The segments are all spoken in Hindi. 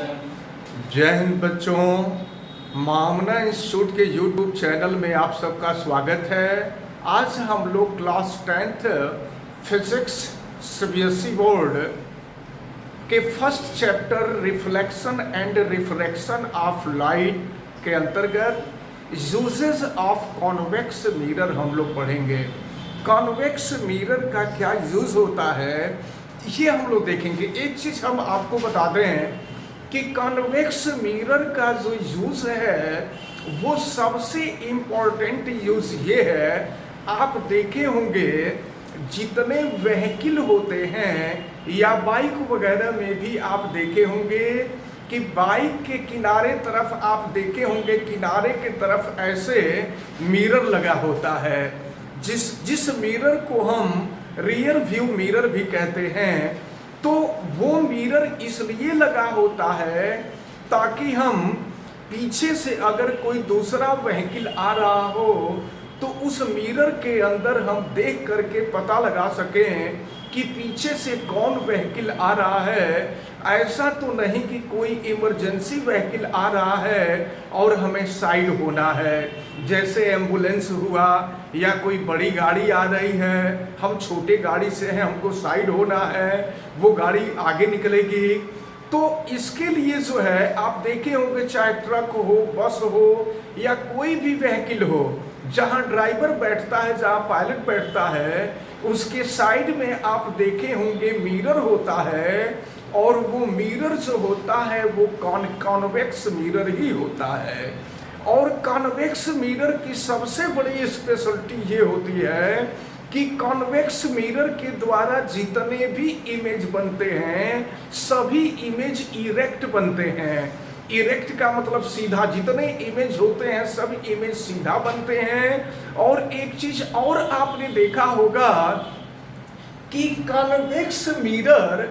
जय हिंद बच्चों। मामना इंस्टीट्यूट के यूट्यूब चैनल में आप सबका स्वागत है। आज हम लोग class 10th physics CBSE board के first chapter reflection and refraction of light के अंतर्गत यूजेस ऑफ कॉन्वेक्स मिरर हम लोग पढ़ेंगे। कॉन्वेक्स मिरर का क्या यूज होता है ये हम लोग देखेंगे। एक चीज हम आपको बता दें कि कॉन्वेक्स मिरर का जो यूज है वो सबसे इम्पोर्टेंट यूज ये है, आप देखे होंगे जितने व्हीकल होते हैं या बाइक वगैरह में भी आप देखे होंगे कि बाइक के किनारे तरफ आप देखे होंगे, किनारे के तरफ ऐसे मिरर लगा होता है, जिस मिरर को हम रियर व्यू मिरर भी कहते हैं। तो वो मिरर इसलिए लगा होता है ताकि हम पीछे से अगर कोई दूसरा व्हीकल आ रहा हो तो उस मिरर के अंदर हम देख करके पता लगा सकें कि पीछे से कौन व्हीकल आ रहा है। ऐसा तो नहीं कि कोई इमरजेंसी व्हीकल आ रहा है और हमें साइड होना है, जैसे एम्बुलेंस हुआ या कोई बड़ी गाड़ी आ रही है, हम छोटे गाड़ी से हैं, हमको साइड होना है, वो गाड़ी आगे निकलेगी। तो इसके लिए जो है आप देखे होंगे, चाहे ट्रक हो, बस हो या कोई भी व्हीकल हो, जहां ड्राइवर बैठता है, जहां पायलट बैठता है, उसके साइड में आप देखे होंगे मिरर होता है, और वो मिरर जो होता है वो कॉन्वेक्स मिरर ही होता है। और कॉन्वेक्स मिरर की सबसे बड़ी स्पेशलिटी ये होती है कि कॉन्वेक्स मिरर के द्वारा जितने भी इमेज बनते हैं सभी इमेज इरेक्ट बनते हैं। इरेक्ट का मतलब सीधा, जितने इमेज होते हैं सब इमेज सीधा बनते हैं। और एक चीज और आपने देखा होगा कि कॉन्वेक्स मिरर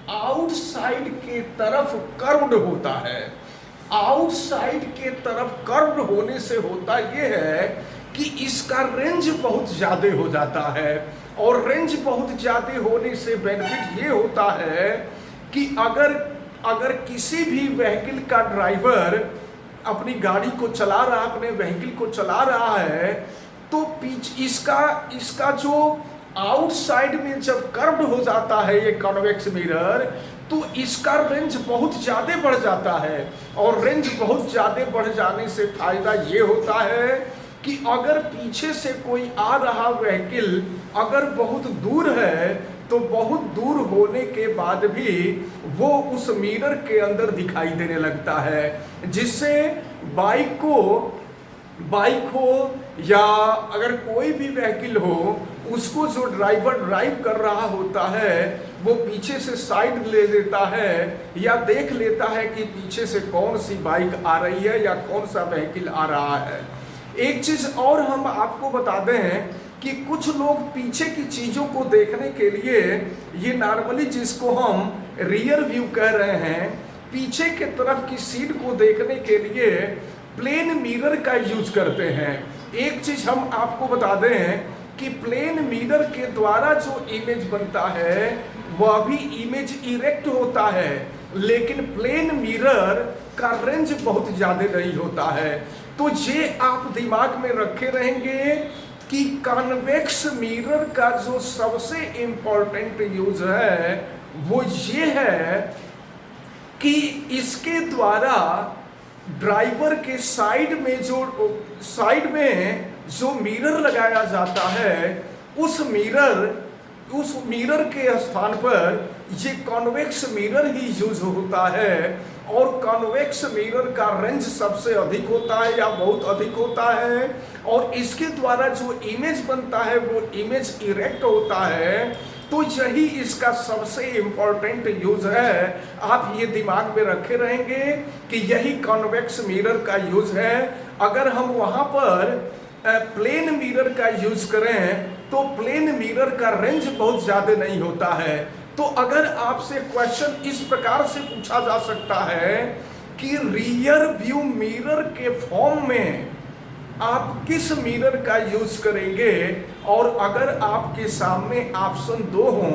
आउटसाइड के तरफ कर्व्ड होता है। आउटसाइड के तरफ कर्व्ड होने से होता यह है कि इसका रेंज बहुत ज्यादा हो जाता है, और रेंज बहुत ज्यादा होने से बेनिफिट ये होता है कि अगर किसी भी व्हीकल का ड्राइवर अपनी गाड़ी को चला रहा, अपने व्हीकल को चला रहा है, तो इसका जो आउटसाइड में जब कर्व्ड हो जाता है ये कॉन्वेक्स मिरर, तो इसका रेंज बहुत ज्यादा बढ़ जाता है। और रेंज बहुत ज्यादा बढ़ जाने से फायदा ये होता है कि अगर पीछे से कोई आ रहा व्हीकल अगर बहुत दूर है तो बहुत दूर होने के बाद भी वो उस मिरर के अंदर दिखाई देने लगता है, जिससे बाइक हो या अगर कोई भी व्हीकल हो, उसको जो ड्राइवर ड्राइव कर रहा होता है वो पीछे से साइड ले लेता है या देख लेता है कि पीछे से कौन सी बाइक आ रही है या कौन सा व्हीकल आ रहा है। एक चीज और हम आपको बता दें कि कुछ लोग पीछे की चीजों को देखने के लिए, ये नॉर्मली जिसको हम रियर व्यू कह रहे हैं, पीछे के तरफ की सीट को देखने के लिए प्लेन मिरर का यूज करते हैं। एक चीज हम आपको बता दें कि प्लेन मिरर के द्वारा जो इमेज बनता है वह भी इमेज इरेक्ट होता है, लेकिन प्लेन मिरर का रेंज बहुत ज्यादा नहीं होता है। तो ये आप दिमाग में रखे रहेंगे कि कॉन्वेक्स मिरर का जो सबसे इम्पोर्टेंट यूज है वो ये है कि इसके द्वारा ड्राइवर के साइड में जो मिरर लगाया जाता है, उस मिरर के स्थान पर ये कॉन्वेक्स मिरर ही यूज होता है। और कॉन्वेक्स मिरर का रेंज सबसे अधिक होता है या बहुत अधिक होता है, और इसके द्वारा जो इमेज बनता है वो इमेज इरेक्ट होता है। तो यही इसका सबसे इम्पोर्टेंट यूज है। आप ये दिमाग में रखे रहेंगे कि यही कॉन्वेक्स मिरर का यूज है। अगर हम वहां पर प्लेन मिरर का यूज करें तो प्लेन मिरर का रेंज बहुत ज्यादा नहीं होता है। तो अगर आपसे क्वेश्चन इस प्रकार से पूछा जा सकता है कि रियर व्यू मिरर के फॉर्म में आप किस मिरर का यूज करेंगे, और अगर आपके सामने ऑप्शन 2 हो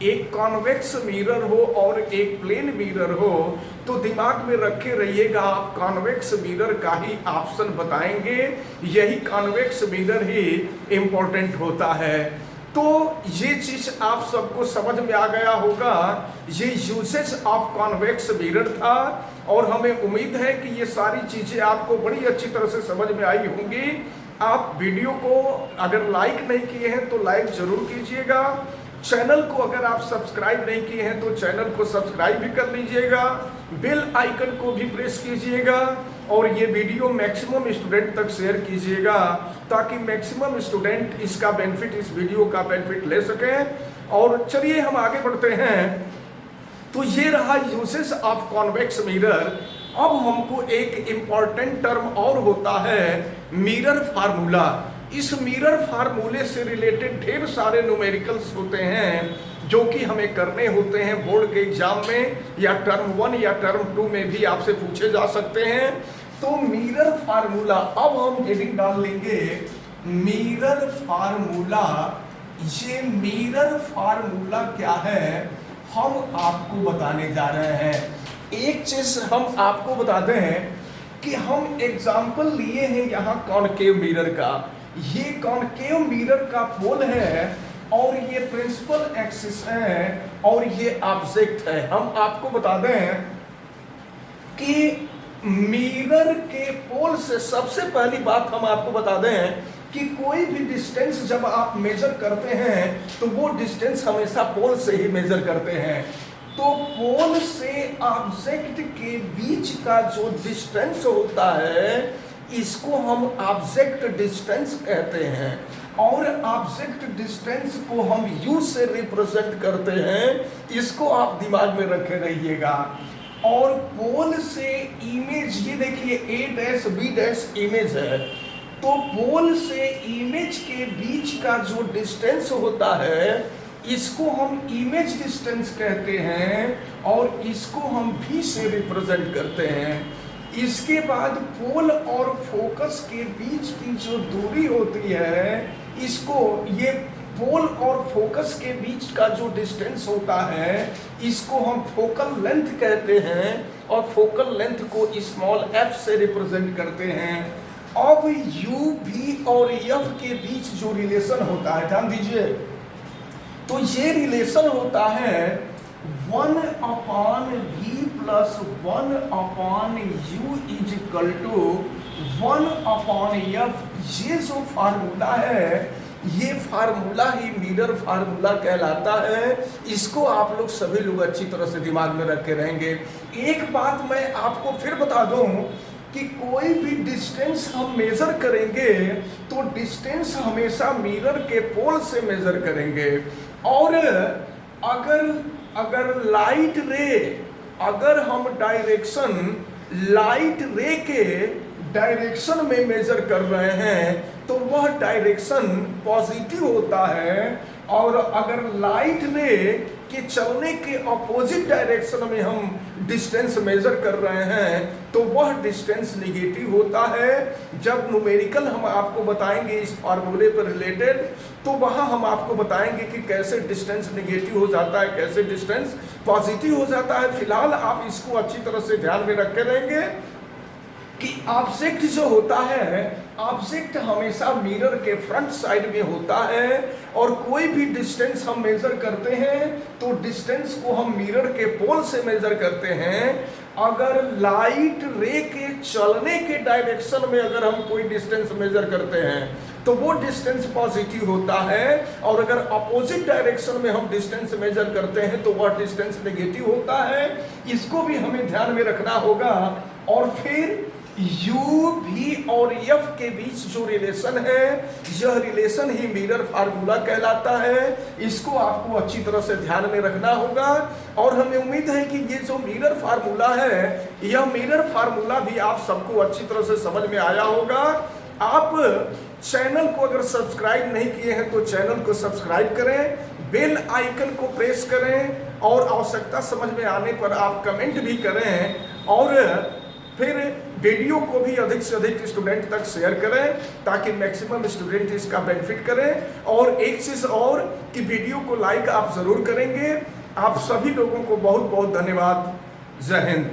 एक कॉन्वेक्स मिरर हो और एक प्लेन मिरर हो, तो दिमाग में रखे रहिएगा आप कॉन्वेक्स मिरर का ही ऑप्शन बताएंगे, यही कॉन्वेक्स मिरर ही इम्पोर्टेंट होता है। तो ये चीज आप सबको समझ में आ गया होगा, ये यूसेज ऑफ कॉन्वेक्स मिरर था, और हमें उम्मीद है कि ये सारी चीजें आपको बड़ी अच्छी तरह से समझ में आई होंगी। आप वीडियो को अगर लाइक नहीं किए हैं तो लाइक जरूर कीजिएगा, चैनल को अगर आप सब्सक्राइब नहीं किए हैं तो चैनल को सब्सक्राइब भी कर लीजिएगा, बेल आइकन को भी प्रेस कीजिएगा, और ये वीडियो मैक्सिमम स्टूडेंट तक शेयर कीजिएगा ताकि मैक्सिमम स्टूडेंट इसका बेनिफिट, इस वीडियो का बेनिफिट ले सकें। और चलिए हम आगे बढ़ते हैं। तो ये रहा यूसेस ऑफ कॉन्वेक्स मिरर। अब हमको एक इम्पॉर्टेंट टर्म और होता है मिरर फार्मूला। इस मिरर फार्मूले से रिलेटेड ढेर सारे न्यूमेरिकल्स होते हैं जो कि हमें करने होते हैं बोर्ड के एग्जाम में, या टर्म 1 या टर्म 2 में भी आपसे पूछे जा सकते हैं। तो मिरर फार्मूला, अब हम हेडिंग डाल लेंगे मिरर फार्मूला। ये मिरर फार्मूला क्या है हम आपको बताने जा रहे हैं। एक चीज हम आपको बता दें कि हम एग्जाम्पल लिए हैं यहाँ कॉनकेव मिरर का। ये कॉनकेव मिरर का पोल है और ये प्रिंसिपल एक्सिस है और ये ऑब्जेक्ट है। हम आपको बता दें कि मिरर के पोल से सबसे पहली बात हम आपको बता दें कि कोई भी डिस्टेंस जब आप मेजर करते हैं तो वो डिस्टेंस हमेशा पोल से ही मेजर करते हैं। तो पोल से ऑब्जेक्ट के बीच का जो डिस्टेंस होता है इसको हम ऑब्जेक्ट डिस्टेंस कहते हैं, और ऑब्जेक्ट डिस्टेंस को हम यू से रिप्रेजेंट करते हैं। इसको आप दिमाग में रखे रहिएगा। और पोल से इमेज, ये देखिए ए डैश बी डैश इमेज है, तो पोल से इमेज के बीच का जो डिस्टेंस होता है इसको हम इमेज डिस्टेंस कहते हैं, और इसको हम भी से रिप्रेजेंट करते हैं। इसके बाद पोल और फोकस के बीच की जो दूरी होती है, इसको, ये पोल और फोकस के बीच का जो डिस्टेंस होता है इसको हम फोकल लेंथ कहते हैं, और फोकल लेंथ को स्मॉल एफ से रिप्रेजेंट करते हैं। अब यू भी और एफ के बीच जो रिलेशन होता है, ध्यान दीजिए, तो ये रिलेशन होता है 1/v plus 1/u is equal to 1/f। ये जो फार्मूला है ये फार्मूला ही मिरर फार्मूला कहलाता है। इसको आप लोग सभी लोग अच्छी तरह से दिमाग में रख के रहेंगे। एक बात मैं आपको फिर बता दूं कि कोई भी डिस्टेंस हम मेजर करेंगे तो डिस्टेंस हमेशा मिरर के पोल से मेजर करेंगे। और अगर लाइट रे, अगर हम डायरेक्शन लाइट रे के डायरेक्शन में मेजर कर रहे हैं तो वह डायरेक्शन पॉजिटिव होता है, और अगर लाइट रे के चलने के अपोजिट डायरेक्शन में हम डिस्टेंस मेजर कर रहे हैं तो वह डिस्टेंस निगेटिव होता है। जब न्यूमेरिकल हम आपको बताएंगे इस फार्मूले पर रिलेटेड तो वहां हम आपको बताएंगे कि कैसे डिस्टेंस निगेटिव हो जाता है, कैसे डिस्टेंस पॉजिटिव हो जाता है। फिलहाल आप इसको अच्छी तरह से ध्यान में रखे रहेंगे कि ऑब्जेक्ट जो होता है, ऑब्जेक्ट हमेशा मिरर के फ्रंट साइड में होता है, और कोई भी डिस्टेंस हम मेजर करते हैं तो डिस्टेंस को हम मिरर के पोल से मेजर करते हैं। अगर लाइट रे के चलने के डायरेक्शन में अगर हम कोई डिस्टेंस मेजर करते हैं तो वो डिस्टेंस पॉजिटिव होता है, और अगर अपोजिट डायरेक्शन में हम डिस्टेंस मेजर करते हैं तो वह डिस्टेंस नेगेटिव होता है। इसको भी हमें ध्यान में रखना होगा। और फिर U भी और F के बीच जो रिलेशन है यह रिलेशन ही मिरर फार्मूला कहलाता है। इसको आपको अच्छी तरह से ध्यान में रखना होगा। और हमें उम्मीद है कि ये जो मिरर फार्मूला है यह मिरर फार्मूला भी आप सबको अच्छी तरह से समझ में आया होगा। आप चैनल को अगर सब्सक्राइब नहीं किए हैं तो चैनल को सब्सक्राइब करें, बेल आइकन को प्रेस करें, और आवश्यकता समझ में आने पर आप कमेंट भी करें। और फिर वीडियो को भी अधिक से अधिक स्टूडेंट तक शेयर करें ताकि मैक्सिमम स्टूडेंट इसका बेनिफिट करें। और एक चीज़ और कि वीडियो को लाइक आप ज़रूर करेंगे। आप सभी लोगों को बहुत बहुत धन्यवाद। जय हिंद।